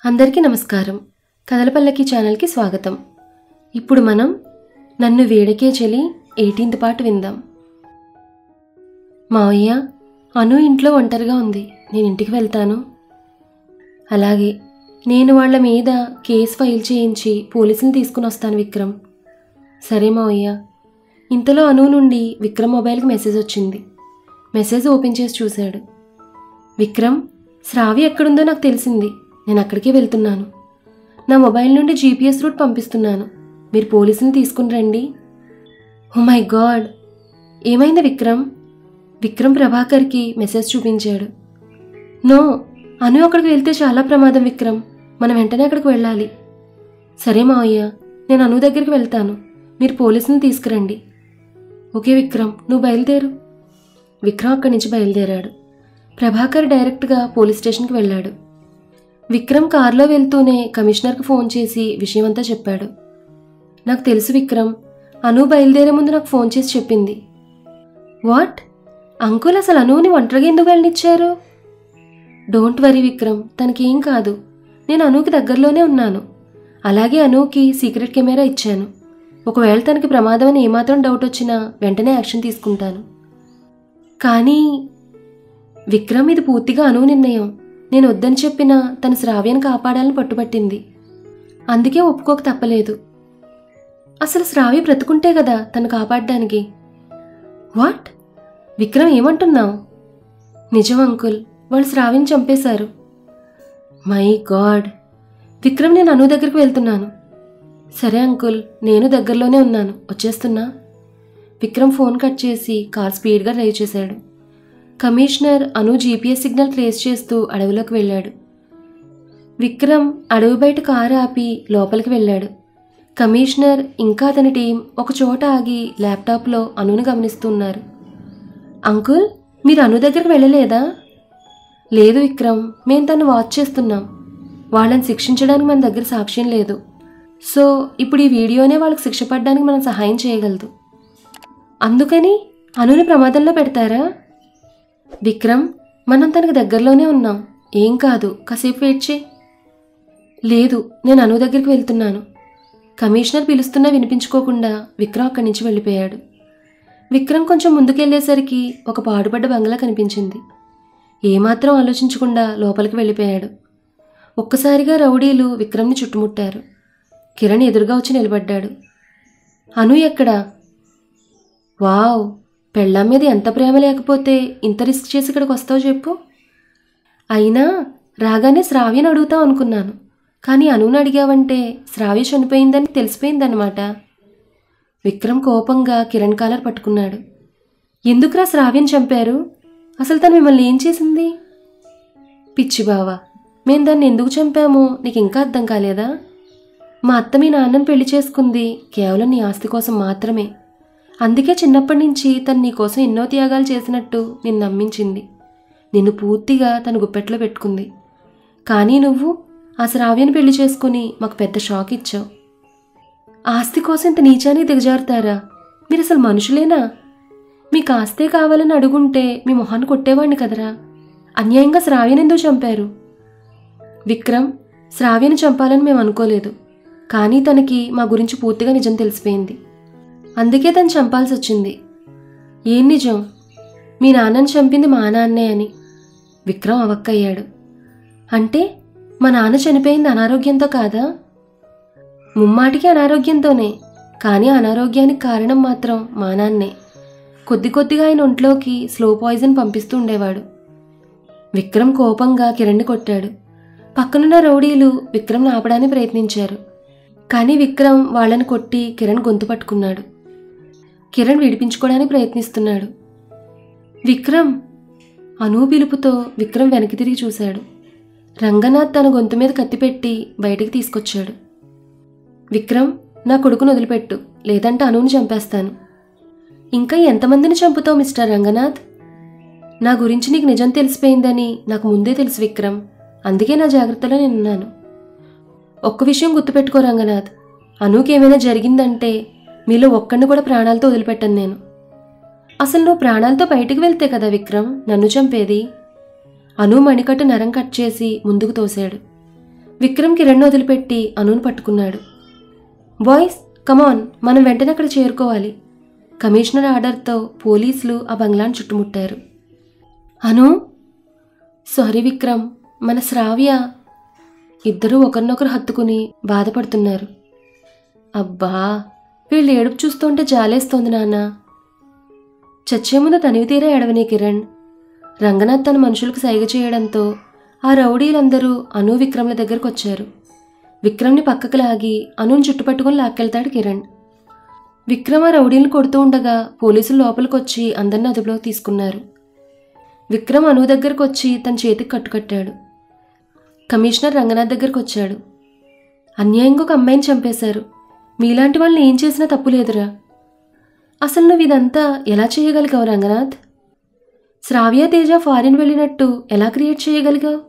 అందరికీ నమస్కారం. కథల పల్లకి ఛానల్కి స్వాగతం. ఇప్పుడు మనం నన్ను వేడకే చెలి 18th పార్ట్ విందాం. మావయ్య, అను ఇంట్లో ఒంటరిగా ఉంది, నేను ఇంటికి వెళ్తాను. అలాగే, నేను వాళ్ళ మీద కేసు ఫైల్ చేయించి పోలీసుని తీసుకుని వస్తాను విక్రమ్. సరే మావయ్య. ఇంతలో అను నుండి విక్రమ్ మొబైల్కి మెసేజ్ వచ్చింది. మెసేజ్ ఓపెన్ చేసి చూశాడు. విక్రమ్, శ్రావి ఎక్కడుందో నాకు తెలిసింది, నేను అక్కడికే వెళ్తున్నాను. నా మొబైల్ నుండి GPS రూట్ పంపిస్తున్నాను, మీరు పోలీసుని తీసుకుని రండి. ఓ మై గాడ్, ఏమైంది విక్రమ్? విక్రమ్ ప్రభాకర్కి మెసేజ్ చూపించాడు. నో, అను అక్కడికి వెళ్తే చాలా ప్రమాదం విక్రమ్, మనం వెంటనే అక్కడికి వెళ్ళాలి. సరే మావయ్య, నేను అను దగ్గరికి వెళ్తాను, మీరు పోలీసుని తీసుకురండి. ఓకే విక్రమ్, నువ్వు బయలుదేరు. విక్రమ్ అక్కడి నుంచి బయలుదేరాడు. ప్రభాకర్ డైరెక్ట్గా పోలీస్ స్టేషన్కి వెళ్ళాడు. విక్రమ్ కారులో వెళ్తూనే కమిషనర్కి ఫోన్ చేసి విషయమంతా చెప్పాడు. నాకు తెలుసు విక్రమ్, అను బయలుదేరే ముందు నాకు ఫోన్ చేసి చెప్పింది. వాట్? అంకుల్ అసలు అనుని ఒంటరిగా ఎందుకు వెళ్ళనిచ్చారు? డోంట్ వరీ విక్రమ్, తనకేం కాదు, నేను అనుకి దగ్గరలోనే ఉన్నాను. అలాగే అనుకి సీక్రెట్ కెమెరా ఇచ్చాను. ఒకవేళ తనకి ప్రమాదం అని ఏమాత్రం డౌట్ వచ్చినా వెంటనే యాక్షన్ తీసుకుంటాను. కానీ విక్రమ్, ఇది పూర్తిగా అను నిర్ణయం. నేను వద్దని చెప్పినా తన శ్రావ్యను కాపాడాలని పట్టుబట్టింది, అందుకే ఒప్పుకోక తప్పలేదు. అసలు శ్రావ్య బ్రతుకుంటే కదా తను కాపాడడానికి. వాట్? విక్రమ్, ఏమంటున్నావు? నిజం అంకుల్, వాళ్ళు శ్రావ్యని చంపేశారు. My God. విక్రమ్, నేను అను దగ్గరికి వెళ్తున్నాను. సరే అంకుల్, నేను దగ్గరలోనే ఉన్నాను, వచ్చేస్తున్నా. విక్రమ్ ఫోన్ కట్ చేసి కార్ స్పీడ్గా డ్రైవ్ చేశాడు. కమిషనర్ అను GPS సిగ్నల్ ట్రేస్ చేస్తూ అడవిలోకి వెళ్ళాడు. విక్రమ్ అడవి బయట కారు ఆపి లోపలికి వెళ్ళాడు. కమిషనర్ ఇంకా అతని టీం ఒక చోట ఆగి ల్యాప్టాప్లో అనుని గమనిస్తున్నారు. అంకుల్, మీరు అను దగ్గరికి వెళ్ళలేదా? లేదు విక్రమ్, మేము తను వాచ్ చేస్తున్నాం. వాళ్ళని శిక్షించడానికి మన దగ్గర సాక్ష్యం లేదు. సో ఇప్పుడు ఈ వీడియోనే వాళ్ళకి శిక్ష పడడానికి మనం సహాయం చేయగలదు. అందుకని అనుని ప్రమాదంలో పెడతారా? విక్రమ్, మనం తనకు దగ్గరలోనే ఉన్నాం, ఏం కాదు, కాసేపు వెయిట్ చేయి. లేదు, నేను అను దగ్గరికి వెళ్తున్నాను. కమిషనర్ పిలుస్తున్నా వినిపించుకోకుండా విక్రమ్ అక్కడి నుంచి వెళ్ళిపోయాడు. విక్రమ్ కొంచెం ముందుకెళ్లేసరికి ఒక పాడుపడ్డ బంగ్లా కనిపించింది. ఏమాత్రం ఆలోచించకుండా లోపలికి వెళ్ళిపోయాడు. ఒక్కసారిగా రౌడీలు విక్రమ్ని చుట్టుముట్టారు. కిరణ్ ఎదురుగా వచ్చి నిలబడ్డాడు. అను ఎక్కడా? వావ్, పెళ్ళాం మీద ఎంత ప్రేమ లేకపోతే ఇంత రిస్క్ చేసి ఇక్కడికి వస్తావు చెప్పు. అయినా రాగానే శ్రావ్యని అడుగుతావు అనుకున్నాను, కానీ అనుని అడిగావంటే శ్రావ్య చనిపోయిందని తెలిసిపోయిందన్నమాట. విక్రమ్ కోపంగా కిరణ్ కాలర్ పట్టుకున్నాడు. ఎందుకురా శ్రావ్యని చంపారు? అసలు తను మిమ్మల్ని ఏం చేసింది? పిచ్చి బావా, మేం దాన్ని ఎందుకు చంపామో నీకు ఇంకా అర్థం కాలేదా? మా అత్త మీ నాన్నని పెళ్లి చేసుకుంది కేవలం నీ ఆస్తి కోసం మాత్రమే. అందుకే చిన్నప్పటి నుంచి తను నీకోసం ఎన్నో త్యాగాలు చేసినట్టు నిన్ను నమ్మించింది. నిన్ను పూర్తిగా తన గుప్పెట్లో పెట్టుకుంది. కానీ నువ్వు ఆ శ్రావ్యని పెళ్లి చేసుకుని మాకు పెద్ద షాక్ ఇచ్చావు. ఆస్తి కోసం ఇంత నీచానికి దిగజారుతారా? మీరు అసలు మనుషులేనా? మీకు ఆస్తే కావాలని అడుగుంటే మీ మొహాన్ని కొట్టేవాడిని కదరా. అన్యాయంగా శ్రావ్యని ఎందుకు చంపారు? విక్రమ్, శ్రావ్యని చంపాలని మేము అనుకోలేదు, కానీ తనకి మా గురించి పూర్తిగా నిజం తెలిసిపోయింది, అందుకే తను చంపాల్సి వచ్చింది. ఏం నిజం? మీ నాన్నని చంపింది మా నాన్నే అని. విక్రమ్ అవక్కయ్యాడు. అంటే మా నాన్న చనిపోయింది అనారోగ్యంతో కాదా? ముమ్మాటికి అనారోగ్యంతోనే, కానీ అనారోగ్యానికి కారణం మాత్రం మా నాన్నే. కొద్ది కొద్దిగా ఆయన ఒంట్లోకి స్లో పాయిజన్ పంపిస్తూ ఉండేవాడు. విక్రమ్ కోపంగా కిరణ్ని కొట్టాడు. పక్కనున్న రౌడీలు విక్రమ్ని ఆపడానికి ప్రయత్నించారు, కానీ విక్రమ్ వాళ్ళని కొట్టి కిరణ్ గొంతు పట్టుకున్నాడు. కిరణ్ విడిపించుకోవడానికి ప్రయత్నిస్తున్నాడు. విక్రమ్! అను పిలుపుతో విక్రమ్ వెనక్కి తిరిగి చూశాడు. రంగనాథ్ తన గొంతు మీద కత్తిపెట్టి బయటికి తీసుకొచ్చాడు. విక్రమ్, నా కొడుకును వదిలిపెట్టు, లేదంటే అనుని చంపేస్తాను. ఇంకా ఎంతమందిని చంపుతావు మిస్టర్ రంగనాథ్? నా గురించి నీకు నిజం తెలిసిపోయిందని నాకు ముందే తెలుసు విక్రమ్, అందుకే నా జాగ్రత్తలో నేనున్నాను. ఒక్క విషయం గుర్తుపెట్టుకో రంగనాథ్, అనుకి ఏమైనా జరిగిందంటే మీలో ఒక్కడిని కూడా ప్రాణాలతో వదిలిపెట్టను నేను. అసలు నువ్వు ప్రాణాలతో బయటికి వెళ్తే కదా విక్రమ్ నన్ను చంపేది. అను మణికట్టు నరం కట్ చేసి ముందుకు తోశాడు. విక్రమ్ కిరణ్ వదిలిపెట్టి అనుని పట్టుకున్నాడు. బాయ్స్ కమాన్, మనం వెంటనే అక్కడ చేరుకోవాలి. కమిషనర్ ఆర్డర్తో పోలీసులు ఆ బంగ్లాను చుట్టుముట్టారు. అను, సారీ విక్రమ్, మన శ్రావ్య. ఇద్దరూ ఒకరినొకరు హత్తుకుని బాధపడుతున్నారు. అబ్బా, వీళ్ళు ఏడుపు చూస్తుంటే జాలేస్తోంది నాన్న. చచ్చే ముందు తనివి తీరా ఏడవని కిరణ్. రంగనాథ్ తన మనుషులకు సైగ చేయడంతో ఆ రౌడీలందరూ అను విక్రమ్ల దగ్గరకు వచ్చారు. విక్రమ్ని పక్కకు లాగి అనుని చుట్టుపట్టుకుని లాక్కెళ్తాడు కిరణ్. విక్రమ్ ఆ రౌడీలను కొడుతూ ఉండగా పోలీసులు లోపలికి వచ్చి అందరినీ అదుపులోకి తీసుకున్నారు. విక్రమ్ అను దగ్గరకు వచ్చి తన చేతికి కట్టుకట్టాడు. కమిషనర్ రంగనాథ్ దగ్గరకు వచ్చాడు. అన్యాయంగా ఒక అమ్మాయిని చంపేశారు. మీలాంటి వాళ్ళని ఏం చేసినా తప్పు లేదురా. అసలు నువ్వు ఇదంతా ఎలా చేయగలిగావు రంగనాథ్? శ్రావ్య తేజ ఫారిన్ వెళ్ళినట్టు ఎలా క్రియేట్ చేయగలిగావు?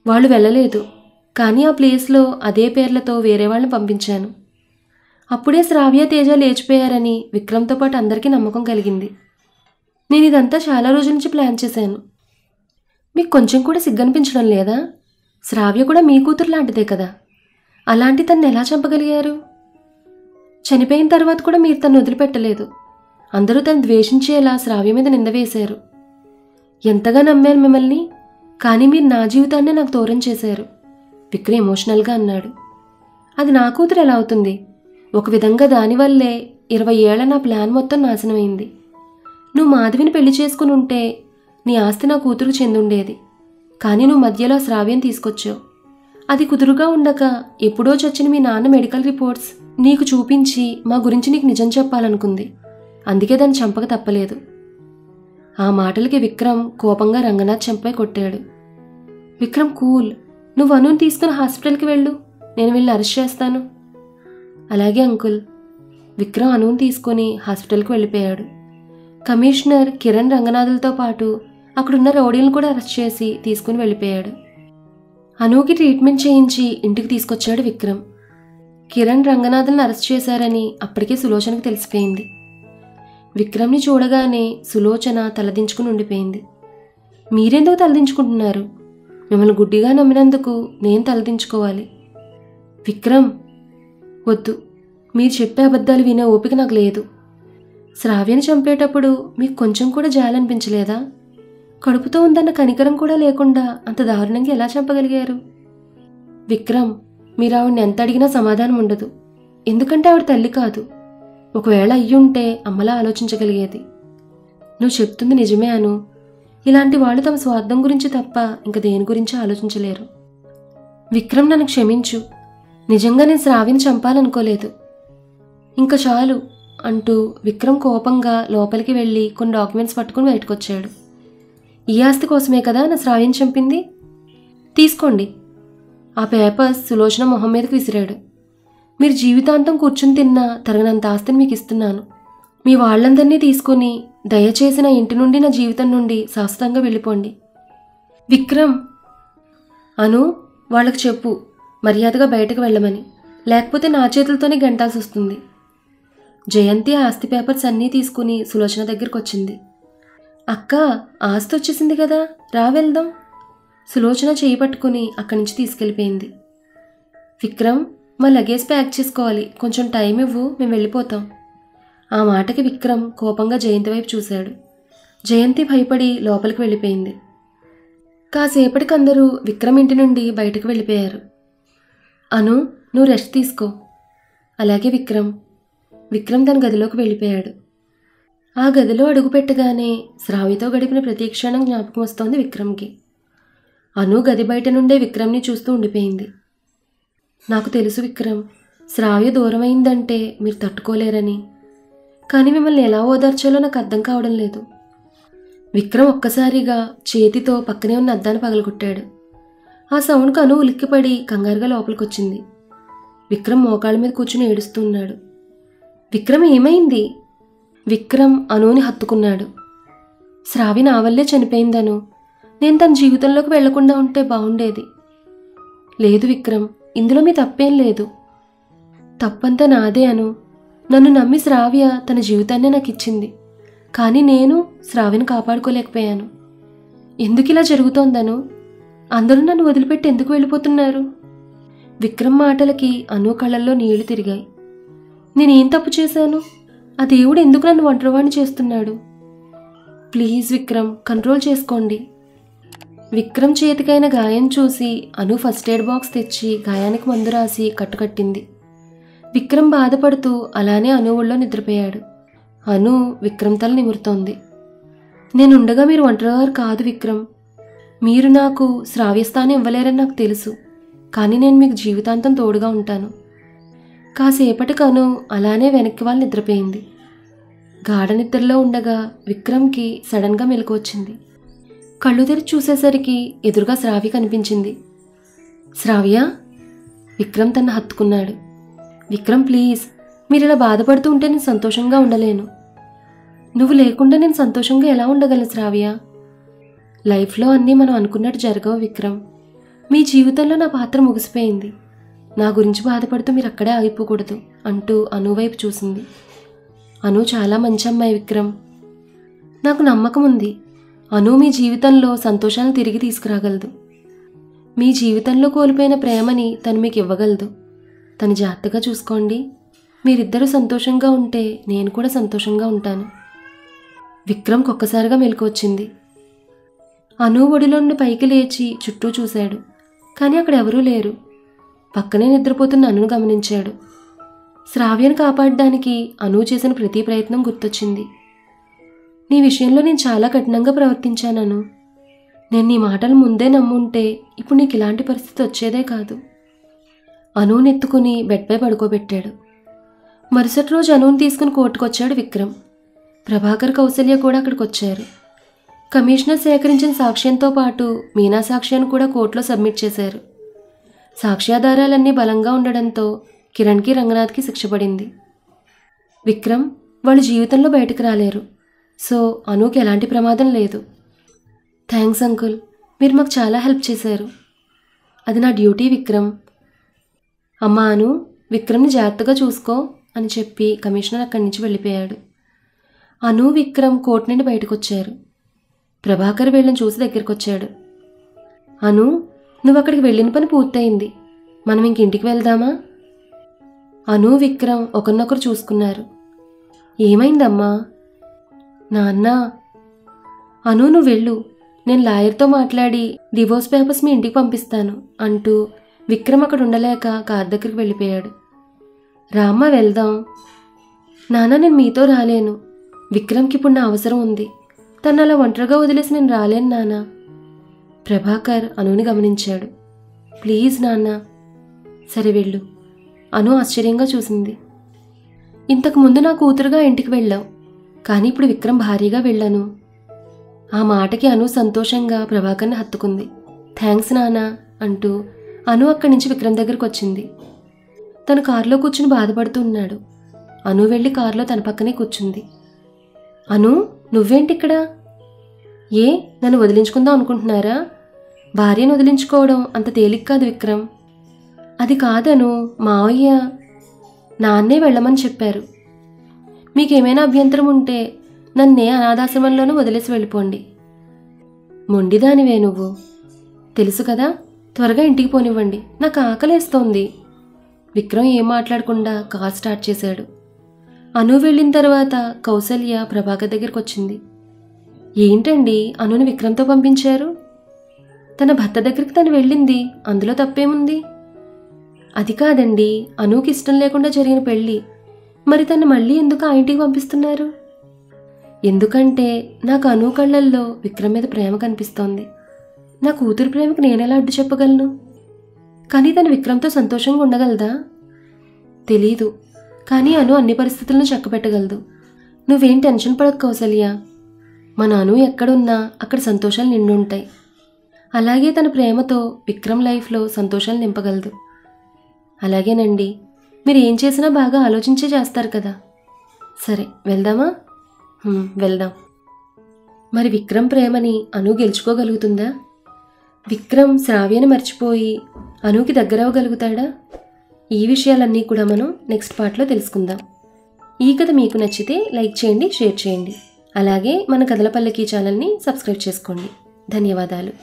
వాళ్ళు వెళ్ళలేదు, కానీ ఆ ప్లేస్లో అదే పేర్లతో వేరే వాళ్ళని పంపించాను. అప్పుడే శ్రావ్య తేజ లేచిపోయారని విక్రమ్తో పాటు అందరికీ నమ్మకం కలిగింది. నేను ఇదంతా చాలా రోజుల నుంచి ప్లాన్ చేశాను. మీకు కొంచెం కూడా సిగ్గనిపించడం లేదా? శ్రావ్య కూడా మీ కూతురు లాంటిదే కదా. అలాంటి తన్ని ఎలా చంపగలిగారు? చనిపోయిన తర్వాత కూడా మీరు తను వదిలిపెట్టలేదు. అందరూ తను ద్వేషించేలా శ్రావ్య మీద నింద వేశారు. ఎంతగా నమ్మాను మిమ్మల్ని, కానీ మీరు నా జీవితాన్నే నాకు దూరం చేశారు, విక్రమ్ ఎమోషనల్గా అన్నాడు. అది నా కూతురు ఎలా అవుతుంది? ఒక విధంగా దానివల్లే 20 ఏళ్ల నా ప్లాన్ మొత్తం నాశనమైంది. నువ్వు మాధవిని పెళ్లి చేసుకుని ఉంటే నీ ఆస్తి నా కూతురుకు చెందుండేది. కానీ నువ్వు మధ్యలో శ్రావ్యం తీసుకొచ్చావు. అది కుదురుగా ఉండక ఎప్పుడో చచ్చిన మీ నాన్న మెడికల్ రిపోర్ట్స్ నీకు చూపించి మా గురించి నీకు నిజం చెప్పాలనుకుంది. అందుకే దాన్ని చంపక తప్పలేదు. ఆ మాటలకి విక్రమ్ కోపంగా రంగనాథ్ చెంపై కొట్టాడు. విక్రమ్ కూల్, నువ్వు అనుని తీసుకుని హాస్పిటల్కి వెళ్ళు, నేను వెళ్ళి అరెస్ట్ చేస్తాను. అలాగే అంకుల్. విక్రమ్ అనుని తీసుకుని హాస్పిటల్కి వెళ్ళిపోయాడు. కమిషనర్ కిరణ్ రంగనాథులతో పాటు అక్కడున్న రౌడీలను కూడా అరెస్ట్ చేసి తీసుకుని వెళ్ళిపోయాడు. అనుకి ట్రీట్మెంట్ చేయించి ఇంటికి తీసుకొచ్చాడు విక్రమ్. కిరణ్ రంగనాథులను అరెస్ట్ చేశారని అప్పటికే సులోచనకు తెలిసిపోయింది. విక్రమ్ని చూడగానే సులోచన తలదించుకుని ఉండిపోయింది. మీరెందుకు తలదించుకుంటున్నారు? మిమ్మల్ని గుడ్డిగా నమ్మినందుకు నేను తలదించుకోవాలి. విక్రమ్, వద్దు, మీరు చెప్పే అబద్ధాలు వినే ఓపిక నాకు లేదు. శ్రావ్యని చంపేటప్పుడు మీకు కొంచెం కూడా జాలనిపించలేదా? కడుపుతో ఉందన్న కనికరం కూడా లేకుండా అంత దారుణంగా ఎలా చంపగలిగారు? విక్రమ్, మీరు ఆవిడని ఎంత అడిగినా సమాధానం ఉండదు. ఎందుకంటే ఆవిడ తల్లి కాదు. ఒకవేళ అయ్యుంటే అమ్మలా ఆలోచించగలిగేది. నువ్వు చెప్తుంది నిజమే అను. ఇలాంటి వాళ్ళు తమ స్వార్థం గురించి తప్ప ఇంక దేని గురించి ఆలోచించలేరు. విక్రమ్, నన్ను క్షమించు. నిజంగా నేను శ్రావ్యని చంపాలనుకోలేదు. ఇంకా చాలు అంటూ విక్రమ్ కోపంగా లోపలికి వెళ్ళి కొన్ని డాక్యుమెంట్స్ పట్టుకుని బయటకొచ్చాడు. ఈ ఆస్తి కోసమే కదా నా శ్రావ్యని చంపింది, తీసుకోండి. ఆ పేపర్స్ సులోచన మొహం మీదకి విసిరాడు. మీరు జీవితాంతం కూర్చుని తిన్నా తరగనంత ఆస్తిని మీకు ఇస్తున్నాను. మీ వాళ్ళందరినీ తీసుకుని దయచేసి నా ఇంటి నుండి, నా జీవితం నుండి శాశ్వతంగా వెళ్ళిపోండి. విక్రమ్, అను, వాళ్ళకి చెప్పు మర్యాదగా బయటకు వెళ్ళమని, లేకపోతే నా చేతులతోనే గంటాల్సి వస్తుంది. జయంతి ఆస్తి పేపర్స్ అన్నీ తీసుకుని సులోచన దగ్గరికి వచ్చింది. అక్క, ఆస్తి వచ్చేసింది కదా, రా వెళ్దాం. సులోచన చేయి పట్టుకుని అక్కడి నుంచి తీసుకెళ్ళిపోయింది. విక్రమ్, మా లగేజ్ ప్యాక్ చేసుకోవాలి, కొంచెం టైం ఇవ్వు, మేము వెళ్ళిపోతాం. ఆ మాటకి విక్రమ్ కోపంగా జయంతి వైపు చూశాడు. జయంతి భయపడి లోపలికి వెళ్ళిపోయింది. కాసేపటికి అందరూ విక్రమ్ ఇంటి నుండి బయటకు వెళ్ళిపోయారు. అను, నువ్వు రెస్ట్ తీసుకో. అలాగే విక్రమ్. విక్రమ్ తన గదిలోకి వెళ్ళిపోయాడు. ఆ గదిలో అడుగుపెట్టగానే శ్రావ్యతో గడిపిన ప్రతి క్షణం జ్ఞాపకం వస్తోంది విక్రమ్కి. అను గది బయట నుండే విక్రమ్ని చూస్తూ ఉండిపోయింది. నాకు తెలుసు విక్రమ్, శ్రావ్య దూరమైందంటే మీరు తట్టుకోలేరని. కానీ మిమ్మల్ని ఎలా ఓదార్చాలో నాకు అర్థం కావడం లేదు. విక్రమ్ ఒక్కసారిగా చేతితో పక్కనే ఉన్న అద్దాన్ని పగలగొట్టాడు. ఆ సౌండ్కు అను ఉలిక్కిపడి కంగారుగా లోపలికొచ్చింది. విక్రమ్ మోకాళ్ళ మీద కూర్చుని ఏడుస్తున్నాడు. విక్రమ్, ఏమైంది? విక్రమ్ అనుని హత్తుకున్నాడు. శ్రావ్య నా వల్లే చనిపోయిందను. నేను తన జీవితంలోకి వెళ్లకుండా ఉంటే బాగుండేది. లేదు విక్రమ్, ఇందులో మీ తప్పేం లేదు. తప్పంతా నాదే అను. నన్ను నమ్మి శ్రావ్య తన జీవితాన్నే నాకు ఇచ్చింది. కానీ నేను శ్రావ్యను కాపాడుకోలేకపోయాను. ఎందుకు ఇలా జరుగుతోందను? అందరూ నన్ను వదిలిపెట్టి ఎందుకు వెళ్ళిపోతున్నారు? విక్రమ్ మాటలకి అను కళ్ళల్లో నీళ్లు తిరిగాయి. నేనేం తప్పు చేశాను? ఆ దేవుడు ఎందుకు నన్ను ఒంటరివాణ్ణి చేస్తున్నాడు? ప్లీజ్ విక్రమ్, కంట్రోల్ చేసుకోండి. విక్రమ్ చేతికైన గాయం చూసి అను ఫస్ట్ ఎయిడ్ బాక్స్ తెచ్చి గాయానికి మందు రాసి కట్టుకట్టింది. విక్రమ్ బాధపడుతూ అలానే అను ఒళ్ళో నిద్రపోయాడు. అను విక్రమ్ తల నిమురుతోంది. నేనుండగా మీరు ఒంటరివారు కాదు విక్రమ్. మీరు నాకు శ్రావ్యస్థానం ఇవ్వలేరని నాకు తెలుసు, కానీ నేను మీకు జీవితాంతం తోడుగా ఉంటాను. కాసేపటికి అను అలానే వెనక్కి వాళ్ళు నిద్రపోయింది. గాఢ నిద్రలో ఉండగా విక్రమ్కి సడన్గా మెలకు వచ్చింది. కళ్ళు తెరిచి చూసేసరికి ఎదురుగా శ్రావ్య కనిపించింది. శ్రావ్య? విక్రమ్ తన హత్తుకున్నాడు. విక్రమ్ ప్లీజ్, మీరు ఇలా బాధపడుతూ ఉంటే నేను సంతోషంగా ఉండలేను. నువ్వు లేకుండా నేను సంతోషంగా ఎలా ఉండగలను శ్రావ్య? లైఫ్లో అన్నీ మనం అనుకున్నట్టు జరగవు విక్రమ్. మీ జీవితంలో నా పాత్ర ముగిసిపోయింది. నా గురించి బాధపడుతూ మీరు అక్కడే ఆగిపోకూడదు అంటూ అను వైపు చూసింది. అను చాలా మంచి అమ్మాయి విక్రమ్. నాకు నమ్మకం ఉంది. అను మీ జీవితంలో సంతోషాలను తిరిగి తీసుకురాగలదు. మీ జీవితంలో కోల్పోయిన ప్రేమని తను మీకు ఇవ్వగలదు. తను జాగ్రత్తగా చూసుకోండి. మీరిద్దరూ సంతోషంగా ఉంటే నేను కూడా సంతోషంగా ఉంటాను. విక్రమ్కి ఒక్కసారిగా మెలకు వచ్చింది. అను ఒడిలో నుండి పైకి లేచి చుట్టూ చూశాడు. కానీ అక్కడ ఎవరూ లేరు. పక్కనే నిద్రపోతున్న అనును గమనించాడు. శ్రావ్యను కాపాడడానికి అను చేసిన ప్రతి ప్రయత్నం గుర్తొచ్చింది. నీ విషయంలో నేను చాలా కఠినంగా ప్రవర్తించానను. నేను నీ మాటలు ముందే నమ్ముంటే ఇప్పుడు నీకు ఇలాంటి పరిస్థితి వచ్చేదే కాదు. అనుని ఎత్తుకుని బెడ్పై పడుకోబెట్టాడు. మరుసటి రోజు అనుని తీసుకుని కోర్టుకొచ్చాడు విక్రమ్. ప్రభాకర్, కౌసల్య కూడా అక్కడికి వచ్చారు. కమిషనర్ సేకరించిన సాక్ష్యంతో పాటు మీనా సాక్ష్యాన్ని కూడా కోర్టులో సబ్మిట్ చేశారు. సాక్ష్యాధారాలన్నీ బలంగా ఉండడంతో కిరణ్కి, రంగనాథ్కి శిక్ష పడింది. విక్రమ్ వాళ్ళు జీవితంలో బయటకు రాలేరు. సో అనుకి ఎలాంటి ప్రమాదం లేదు. థ్యాంక్స్ అంకుల్, మీరు మాకు చాలా హెల్ప్ చేశారు. అది నా డ్యూటీ విక్రమ్. అమ్మా అను, విక్రమ్ని జాగ్రత్తగా చూసుకో అని చెప్పి కమిషనర్ అక్కడి నుంచి వెళ్ళిపోయాడు. అను, విక్రమ్ కోర్టు నుండి బయటకు వచ్చారు. ప్రభాకర్ వీళ్ళని చూసి దగ్గరికి వచ్చాడు. అను, నువ్వు అక్కడికి వెళ్ళిన పని పూర్తయింది. మనం ఇంటికి వెళ్దామా? అను, విక్రమ్ ఒకరినొకరు చూసుకున్నారు. ఏమైందమ్మా? నాన్న. అను, నువ్వు వెళ్ళు. నేను లాయర్తో మాట్లాడి డివోర్స్ పేపర్స్ మీ ఇంటికి పంపిస్తాను అంటూ విక్రమ్ అక్కడ ఉండలేక కార్ దగ్గరికి వెళ్ళిపోయాడు. రామ్మ వెళ్దాం. నాన్న, నేను మీతో రాలేను. విక్రమ్కి ఇప్పుడు నా అవసరం ఉంది. తను అలా ఒంటరిగా వదిలేసి నేను రాలేను నాన్న. ప్రభాకర్ అనుని గమనించాడు. ప్లీజ్ నాన్న. సరే వెళ్ళు. అను ఆశ్చర్యంగా చూసింది. ఇంతకుముందు నా కూతురుగా ఇంటికి వెళ్ళావు, కానీ ఇప్పుడు విక్రమ్ భారీగా వెళ్ళాను. ఆ మాటకి అను సంతోషంగా ప్రభాకర్ని హత్తుకుంది. థ్యాంక్స్ నాన్న అంటూ అను అక్కడి నుంచి విక్రమ్ దగ్గరికి వచ్చింది. తను కారులో కూర్చుని బాధపడుతూ ఉన్నాడు. అను వెళ్ళి కారులో తన పక్కనే కూర్చుంది. అను, నువ్వేంటి ఇక్కడ? ఏ, నన్ను వదిలించుకుందాం అనుకుంటున్నారా? భార్యను వదిలించుకోవడం అంత తేలిక కాదు విక్రమ్. అది కాదను, మావయ్య నాన్నే వెళ్ళమని చెప్పారు. మీకేమైనా అభ్యంతరం ఉంటే నన్నే అనాథాశ్రమంలోనూ వదిలేసి వెళ్ళిపోండి. మొండిదానివే నువ్వు. తెలుసు కదా, త్వరగా ఇంటికి పోనివ్వండి, నాకు ఆకలేస్తోంది. విక్రమ్ ఏం మాట్లాడకుండా కార్ స్టార్ట్ చేశాడు. అను వెళ్ళిన తర్వాత కౌసల్య ప్రభాకర్ దగ్గరికి వచ్చింది. ఏంటండి అనుని విక్రమ్తో పంపించారు? తన భర్త దగ్గరికి తను వెళ్ళింది, అందులో తప్పేముంది? అది కాదండి, అనుకి ఇష్టం లేకుండా జరిగిన పెళ్ళి. మరి తను మళ్ళీ ఎందుకు ఆ ఇంటికి పంపిస్తున్నారు? ఎందుకంటే నాకు అను కళ్ళల్లో విక్రమ్ మీద ప్రేమ కనిపిస్తోంది. నా కూతురు ప్రేమకు నేనెలా అడ్డు చెప్పగలను? కానీ తను విక్రమ్తో సంతోషంగా ఉండగలదా? తెలీదు, కానీ అను అన్ని పరిస్థితులను చక్కబెట్టగలదు. నువ్వేం టెన్షన్ పడకు కౌసల్య. మన అను ఎక్కడున్నా అక్కడ సంతోషాలు నిండుంటాయి. అలాగే తన ప్రేమతో విక్రమ్ లైఫ్లో సంతోషాలు నింపగలదు. అలాగేనండి, మీరు ఏం చేసినా బాగా ఆలోచించే చేస్తారు కదా. సరే వెళ్దామా? వెళ్దాం. మరి విక్రమ్ ప్రేమని అను గెలుచుకోగలుగుతుందా? విక్రమ్ శ్రావ్యని మర్చిపోయి అనుకి దగ్గరవగలుగుతాడా? ఈ విషయాలన్నీ కూడా మనం నెక్స్ట్ పార్ట్లో తెలుసుకుందాం. ఈ కథ మీకు నచ్చితే లైక్ చేయండి, షేర్ చేయండి. అలాగే మన కథల పల్లకి ఛానల్ని సబ్స్క్రైబ్ చేసుకోండి. ధన్యవాదాలు.